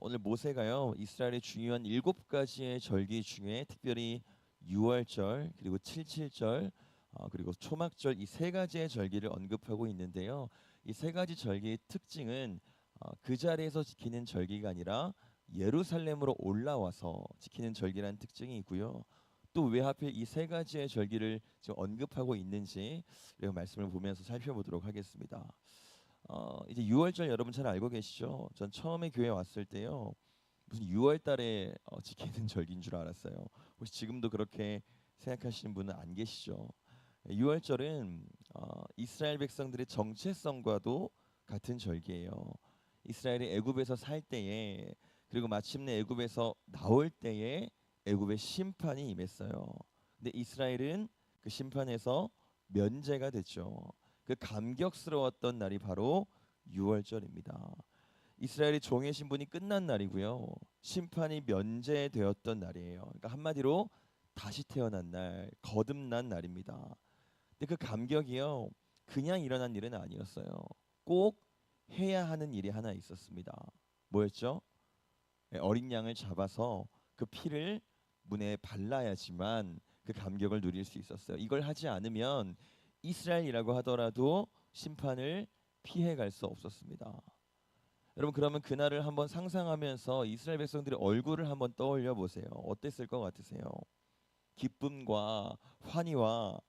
오늘 모세가요 이스라엘의 중요한 7가지의 절기 중에 특별히 유월절 그리고 칠칠절 그리고 초막절 이 3가지의 절기를 언급하고 있는데요. 이 3가지 절기의 특징은 그 자리에서 지키는 절기가 아니라 예루살렘으로 올라와서 지키는 절기라는 특징이 있고요. 또 왜 하필 이 3가지의 절기를 지금 언급하고 있는지 우리가 말씀을 보면서 살펴보도록 하겠습니다. 이제 6월절 여러분 잘 알고 계시죠? 전 처음에 교회 왔을 때요. 무슨 6월 달에 지키는 절기인 줄 알았어요. 혹시 지금도 그렇게 생각하시는 분은 안 계시죠? 6월절은 이스라엘 백성들의 정체성과도 같은 절기예요. 이스라엘이 애굽에서 살 때에 그리고 마침내 애굽에서 나올 때에 애굽의 심판이 임했어요. 근데 이스라엘은 그 심판에서 면제가 됐죠. 그 감격스러웠던 날이 바로 6월절입니다. 이스라엘의 종의 신분이 끝난 날이고요. 심판이 면제되었던 날이에요. 그러니까 한마디로 다시 태어난 날, 거듭난 날입니다. 근데 그 감격이요. 그냥 일어난 일은 아니었어요. 꼭 해야 하는 일이 하나 있었습니다. 뭐였죠? 어린 양을 잡아서 그 피를 문에 발라야지만 그 감격을 누릴 수 있었어요. 이걸 하지 않으면 이스라엘이라고 하더라도 심판을 피해 갈 수 없었습니다. 여러분 그러면 그날을 한번 상상하면서 이스라엘 백성들의 얼굴을 한번 떠올려 보세요. 어땠을 것 같으세요? 기쁨과 환희와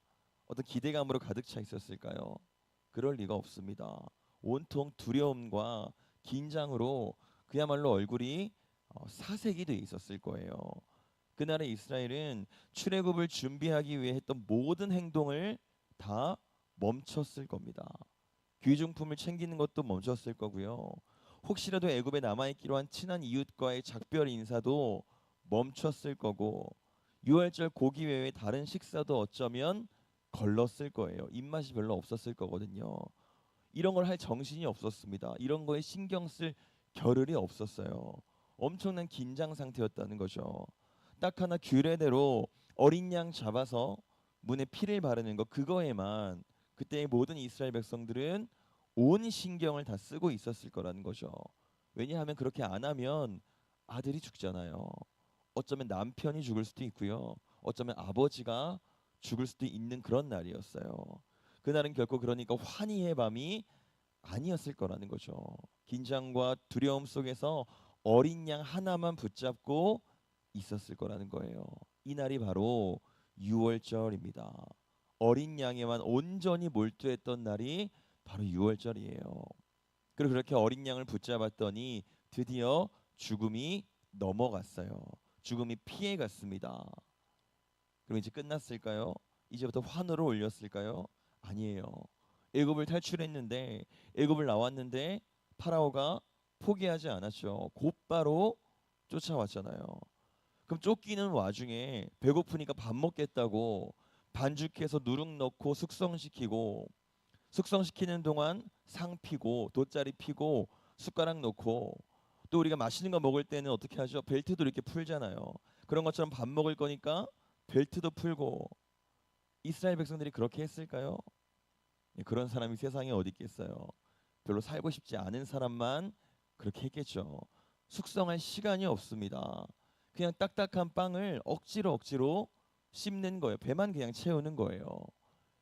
어떤 기대감으로 가득 차 있었을까요? 그럴 리가 없습니다. 온통 두려움과 긴장으로 그야말로 얼굴이 사색이 돼 있었을 거예요. 그날의 이스라엘은 출애굽을 준비하기 위해 했던 모든 행동을 다 멈췄을 겁니다. 귀중품을 챙기는 것도 멈췄을 거고요. 혹시라도 애굽에 남아있기로 한 친한 이웃과의 작별 인사도 멈췄을 거고 6월절 고기 외에 다른 식사도 어쩌면 걸렀을 거예요. 입맛이 별로 없었을 거거든요. 이런 걸 할 정신이 없었습니다. 이런 거에 신경 쓸 겨를이 없었어요. 엄청난 긴장 상태였다는 거죠. 딱 하나 규례대로 어린 양 잡아서 문에 피를 바르는 거 그거에만 그때의 모든 이스라엘 백성들은 온 신경을 다 쓰고 있었을 거라는 거죠. 왜냐하면 그렇게 안 하면 아들이 죽잖아요. 어쩌면 남편이 죽을 수도 있고요. 어쩌면 아버지가 죽을 수도 있는 그런 날이었어요. 그날은 결코 그러니까 환희의 밤이 아니었을 거라는 거죠. 긴장과 두려움 속에서 어린 양 하나만 붙잡고 있었을 거라는 거예요. 이 날이 바로 6월절입니다. 어린 양에만 온전히 몰두했던 날이 바로 6월절이에요. 그리고 그렇게 어린 양을 붙잡았더니 드디어 죽음이 넘어갔어요. 죽음이 피해갔습니다. 그럼 이제 끝났을까요? 이제부터 환호를 올렸을까요? 아니에요. 애굽을 탈출했는데 애굽을 나왔는데 파라오가 포기하지 않았죠. 곧바로 쫓아왔잖아요. 그럼 쫓기는 와중에 배고프니까 밥 먹겠다고 반죽해서 누룩 넣고 숙성시키고 숙성시키는 동안 상 피고 돗자리 피고 숟가락 놓고 또 우리가 맛있는 거 먹을 때는 어떻게 하죠? 벨트도 이렇게 풀잖아요. 그런 것처럼 밥 먹을 거니까 벨트도 풀고 이스라엘 백성들이 그렇게 했을까요? 그런 사람이 세상에 어디 있겠어요? 별로 살고 싶지 않은 사람만 그렇게 했겠죠. 숙성할 시간이 없습니다. 그냥 딱딱한 빵을 억지로 씹는 거예요. 배만 그냥 채우는 거예요.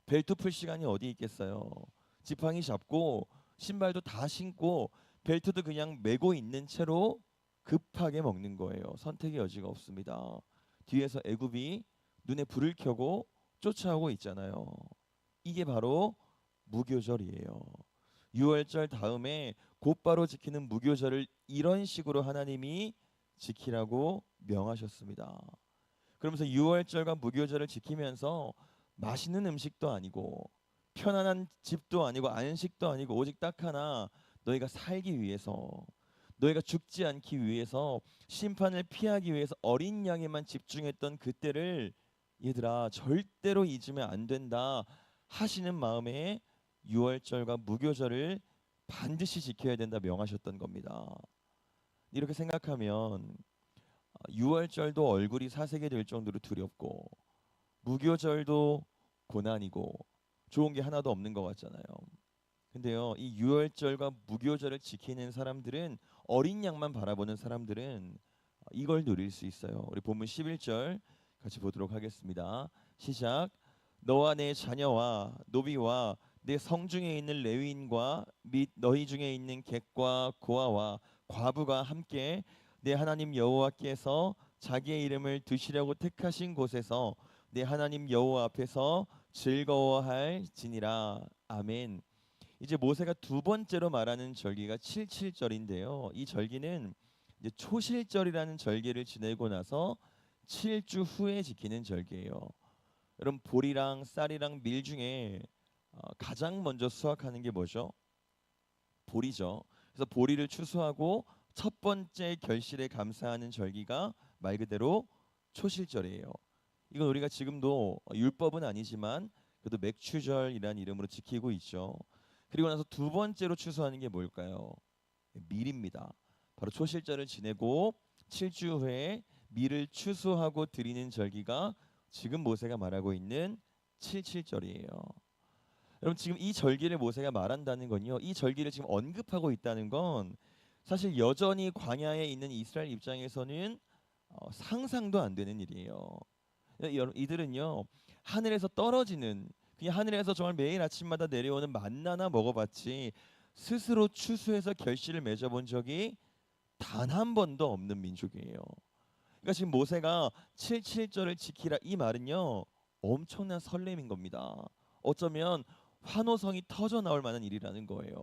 벨트 풀 시간이 어디 있겠어요? 지팡이 잡고 신발도 다 신고 벨트도 그냥 메고 있는 채로 급하게 먹는 거예요. 선택의 여지가 없습니다. 뒤에서 애굽이 눈에 불을 켜고 쫓아오고 있잖아요. 이게 바로 무교절이에요. 6월절 다음에 곧바로 지키는 무교절을 이런 식으로 하나님이 지키라고 명하셨습니다. 그러면서 6월절과 무교절을 지키면서 맛있는 음식도 아니고 편안한 집도 아니고 안식도 아니고 오직 딱 하나 너희가 살기 위해서 너희가 죽지 않기 위해서 심판을 피하기 위해서 어린 양에만 집중했던 그때를 얘들아 절대로 잊으면 안 된다 하시는 마음에 6월절과 무교절을 반드시 지켜야 된다 명하셨던 겁니다. 이렇게 생각하면 6월절도 얼굴이 사색이 될 정도로 두렵고 무교절도 고난이고 좋은 게 하나도 없는 것 같잖아요. 근데요, 이 6월절과 무교절을 지키는 사람들은 어린 양만 바라보는 사람들은 이걸 누릴 수 있어요. 우리 본문 11절 같이 보도록 하겠습니다. 시작. 너와 내 자녀와 노비와 내 성중에 있는 레위인과 및 너희 중에 있는 객과 고아와 과부가 함께 내 하나님 여호와께서 자기의 이름을 두시려고 택하신 곳에서 내 하나님 여호와 앞에서 즐거워할지니라. 아멘. 이제 모세가 두 번째로 말하는 절기가 77절인데요. 이 절기는 이제 초실절이라는 절기를 지내고 나서 7주 후에 지키는 절기예요. 여러분 보리랑 쌀이랑 밀 중에 가장 먼저 수확하는 게 뭐죠? 보리죠. 그래서 보리를 추수하고 첫 번째 결실에 감사하는 절기가 말 그대로 초실절이에요. 이건 우리가 지금도 율법은 아니지만 그래도 맥추절이라는 이름으로 지키고 있죠. 그리고 나서 두 번째로 추수하는 게 뭘까요? 밀입니다. 바로 초실절을 지내고 7주 후에 밀을 추수하고 드리는 절기가 지금 모세가 말하고 있는 77절이에요. 여러분 지금 이 절기를 모세가 말한다는 건요. 이 절기를 지금 언급하고 있다는 건 사실 여전히 광야에 있는 이스라엘 입장에서는 상상도 안 되는 일이에요. 여러분 이들은요. 하늘에서 떨어지는 그냥 하늘에서 정말 매일 아침마다 내려오는 만나나 먹어봤지 스스로 추수해서 결실을 맺어본 적이 단 한 번도 없는 민족이에요. 그러니까 지금 모세가 77절을 지키라 이 말은요. 엄청난 설렘인 겁니다. 어쩌면 환호성이 터져 나올 만한 일이라는 거예요.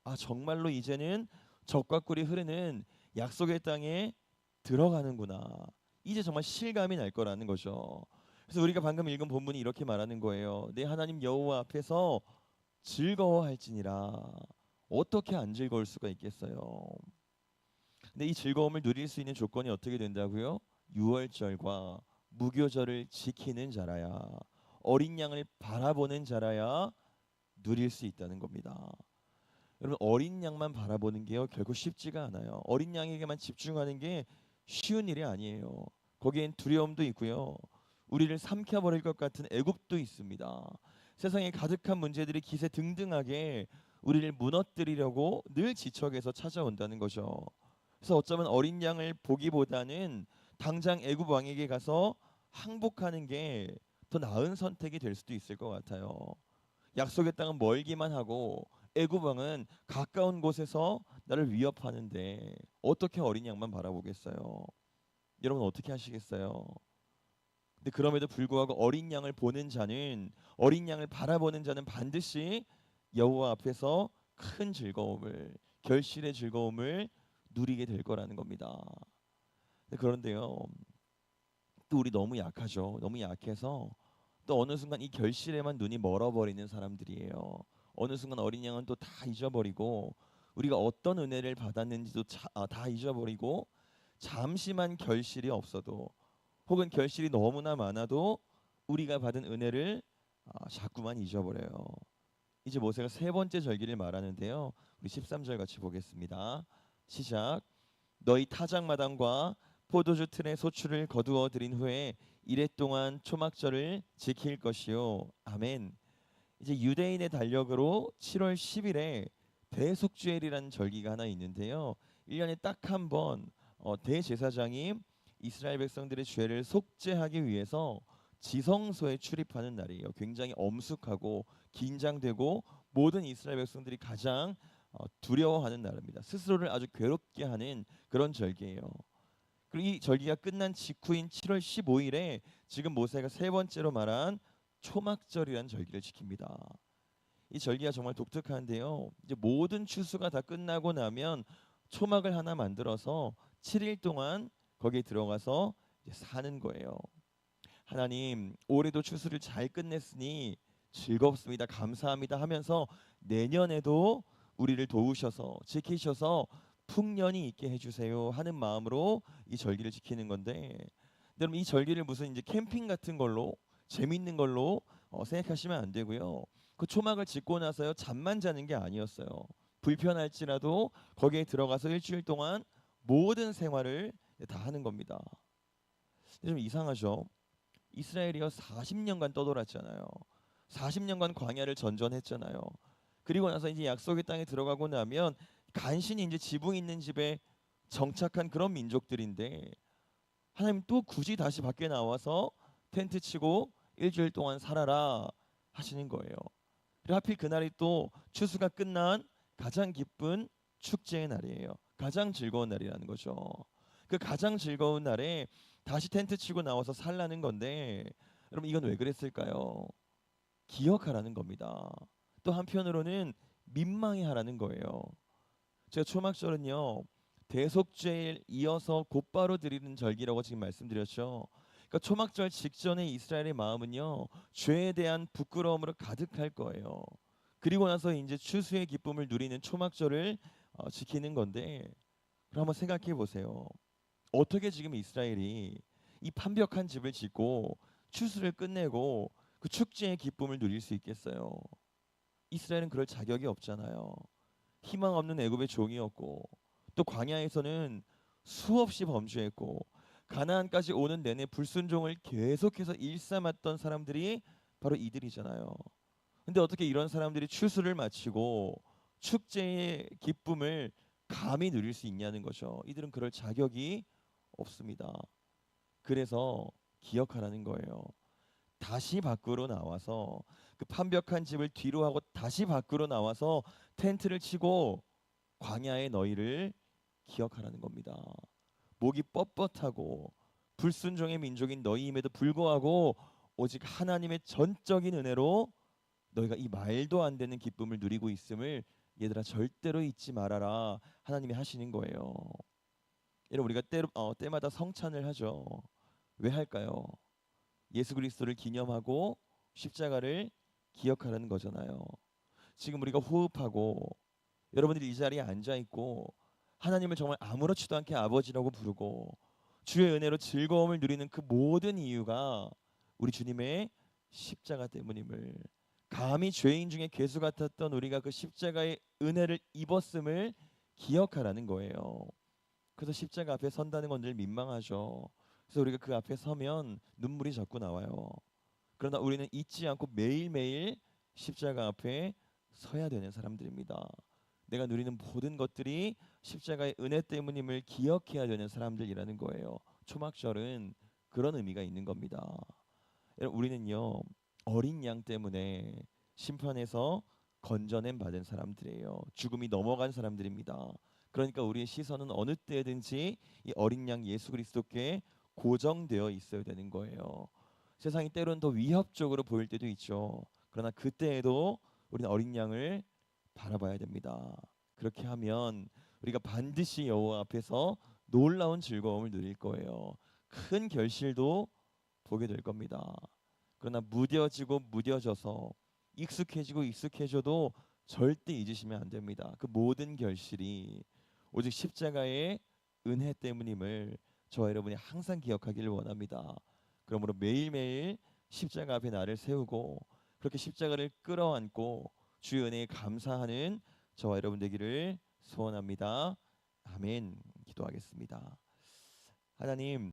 아 정말로 이제는 젖과 꿀이 흐르는 약속의 땅에 들어가는구나. 이제 정말 실감이 날 거라는 거죠. 그래서 우리가 방금 읽은 본문이 이렇게 말하는 거예요. 내 하나님 여호와 앞에서 즐거워할지니라. 어떻게 안 즐거울 수가 있겠어요. 근데 이 즐거움을 누릴 수 있는 조건이 어떻게 된다고요? 유월절과 무교절을 지키는 자라야, 어린 양을 바라보는 자라야 누릴 수 있다는 겁니다. 여러분 어린 양만 바라보는 게요 결국 쉽지가 않아요. 어린 양에게만 집중하는 게 쉬운 일이 아니에요. 거기엔 두려움도 있고요. 우리를 삼켜버릴 것 같은 애굽도 있습니다. 세상에 가득한 문제들이 기세등등하게 우리를 무너뜨리려고 늘 지척에서 찾아온다는 거죠. 그래서 어쩌면 어린 양을 보기보다는 당장 애굽 왕에게 가서 항복하는 게 더 나은 선택이 될 수도 있을 것 같아요. 약속의 땅은 멀기만 하고 애굽 왕은 가까운 곳에서 나를 위협하는데 어떻게 어린 양만 바라보겠어요? 여러분 어떻게 하시겠어요? 근데 그럼에도 불구하고 어린 양을 보는 자는 어린 양을 바라보는 자는 반드시 여호와 앞에서 큰 즐거움을 결실의 즐거움을 누리게 될 거라는 겁니다. 그런데요, 또 우리 너무 약하죠. 너무 약해서 또 어느 순간 이 결실에만 눈이 멀어버리는 사람들이에요. 어느 순간 어린 양은 또 다 잊어버리고 우리가 어떤 은혜를 받았는지도 다 잊어버리고 잠시만 결실이 없어도 혹은 결실이 너무나 많아도 우리가 받은 은혜를 자꾸만 잊어버려요. 이제 모세가 세 번째 절기를 말하는데요. 우리 13절 같이 보겠습니다. 시작. 너희 타작마당과 포도주 틀의 소출을 거두어 들인 후에 이래 동안 초막절을 지킬 것이요. 아멘. 이제 유대인의 달력으로 7월 10일에 대속죄일이라는 절기가 하나 있는데요. 1년에 딱 한 번 대제사장이 이스라엘 백성들의 죄를 속죄하기 위해서 지성소에 출입하는 날이에요. 굉장히 엄숙하고 긴장되고 모든 이스라엘 백성들이 가장 두려워하는 날입니다. 스스로를 아주 괴롭게 하는 그런 절기예요. 그리고 이 절기가 끝난 직후인 7월 15일에 지금 모세가 세 번째로 말한 초막절이라는 절기를 지킵니다. 이 절기가 정말 독특한데요. 이제 모든 추수가 다 끝나고 나면 초막을 하나 만들어서 7일 동안 거기에 들어가서 이제 사는 거예요. 하나님, 올해도 추수를 잘 끝냈으니 즐겁습니다. 감사합니다 하면서 내년에도 우리를 도우셔서 지키셔서 풍년이 있게 해주세요 하는 마음으로 이 절기를 지키는 건데, 여러분 이 절기를 무슨 이제 캠핑 같은 걸로 재밌는 걸로 생각하시면 안 되고요. 그 초막을 짓고 나서요 잠만 자는 게 아니었어요. 불편할지라도 거기에 들어가서 일주일 동안 모든 생활을 다 하는 겁니다. 좀 이상하죠? 이스라엘이요 40년간 떠돌았잖아요. 40년간 광야를 전전했잖아요. 그리고 나서 이제 약속의 땅에 들어가고 나면 간신히 이제 지붕 있는 집에 정착한 그런 민족들인데 하나님 또 굳이 다시 밖에 나와서 텐트 치고 일주일 동안 살아라 하시는 거예요. 그리고 하필 그날이 또 추수가 끝난 가장 기쁜 축제의 날이에요. 가장 즐거운 날이라는 거죠. 그 가장 즐거운 날에 다시 텐트 치고 나와서 살라는 건데 여러분 이건 왜 그랬을까요? 기억하라는 겁니다. 또 한편으로는 민망해하라는 거예요. 제가 초막절은요 대속죄에 이어서 곧바로 드리는 절기라고 지금 말씀드렸죠. 그러니까 초막절 직전에 이스라엘의 마음은요 죄에 대한 부끄러움으로 가득할 거예요. 그리고 나서 이제 추수의 기쁨을 누리는 초막절을 지키는 건데 그럼 한번 생각해 보세요. 어떻게 지금 이스라엘이 이 판벽한 집을 짓고 추수를 끝내고 그 축제의 기쁨을 누릴 수 있겠어요? 이스라엘은 그럴 자격이 없잖아요. 희망 없는 애굽의 종이었고 또 광야에서는 수없이 범죄했고 가나안까지 오는 내내 불순종을 계속해서 일삼았던 사람들이 바로 이들이잖아요. 근데 어떻게 이런 사람들이 추수를 마치고 축제의 기쁨을 감히 누릴 수 있냐는 거죠. 이들은 그럴 자격이 없습니다. 그래서 기억하라는 거예요. 다시 밖으로 나와서 그 판벽한 집을 뒤로 하고 다시 밖으로 나와서 텐트를 치고 광야의 너희를 기억하라는 겁니다. 목이 뻣뻣하고 불순종의 민족인 너희임에도 불구하고 오직 하나님의 전적인 은혜로 너희가 이 말도 안 되는 기쁨을 누리고 있음을 얘들아 절대로 잊지 말아라 하나님이 하시는 거예요. 여러분 우리가 때마다 성찬을 하죠. 왜 할까요? 예수 그리스도를 기념하고 십자가를 기억하라는 거잖아요. 지금 우리가 호흡하고 여러분들이 이 자리에 앉아 있고 하나님을 정말 아무렇지도 않게 아버지라고 부르고 주의 은혜로 즐거움을 누리는 그 모든 이유가 우리 주님의 십자가 때문임을 감히 죄인 중에 괴수 같았던 우리가 그 십자가의 은혜를 입었음을 기억하라는 거예요. 그래서 십자가 앞에 선다는 건 늘 민망하죠. 그래서 우리가 그 앞에 서면 눈물이 자꾸 나와요. 그러나 우리는 잊지 않고 매일매일 십자가 앞에 서야 되는 사람들입니다. 내가 누리는 모든 것들이 십자가의 은혜 때문임을 기억해야 되는 사람들이라는 거예요. 초막절은 그런 의미가 있는 겁니다. 여러분 우리는요 어린 양 때문에 심판에서 건져냄 받은 사람들이에요. 죽음이 넘어간 사람들입니다. 그러니까 우리의 시선은 어느 때든지 이 어린 양 예수 그리스도께 고정되어 있어야 되는 거예요. 세상이 때로는 더 위협적으로 보일 때도 있죠. 그러나 그때에도 우리는 어린 양을 바라봐야 됩니다. 그렇게 하면 우리가 반드시 여호와 앞에서 놀라운 즐거움을 누릴 거예요. 큰 결실도 보게 될 겁니다. 그러나 무뎌지고 무뎌져서 익숙해지고 익숙해져도 절대 잊으시면 안 됩니다. 그 모든 결실이 오직 십자가의 은혜 때문임을 저와 여러분이 항상 기억하기를 원합니다. 그러므로 매일매일 십자가 앞에 나를 세우고 그렇게 십자가를 끌어안고 주의 은혜에 감사하는 저와 여러분 되기를 소원합니다. 아멘. 기도하겠습니다. 하나님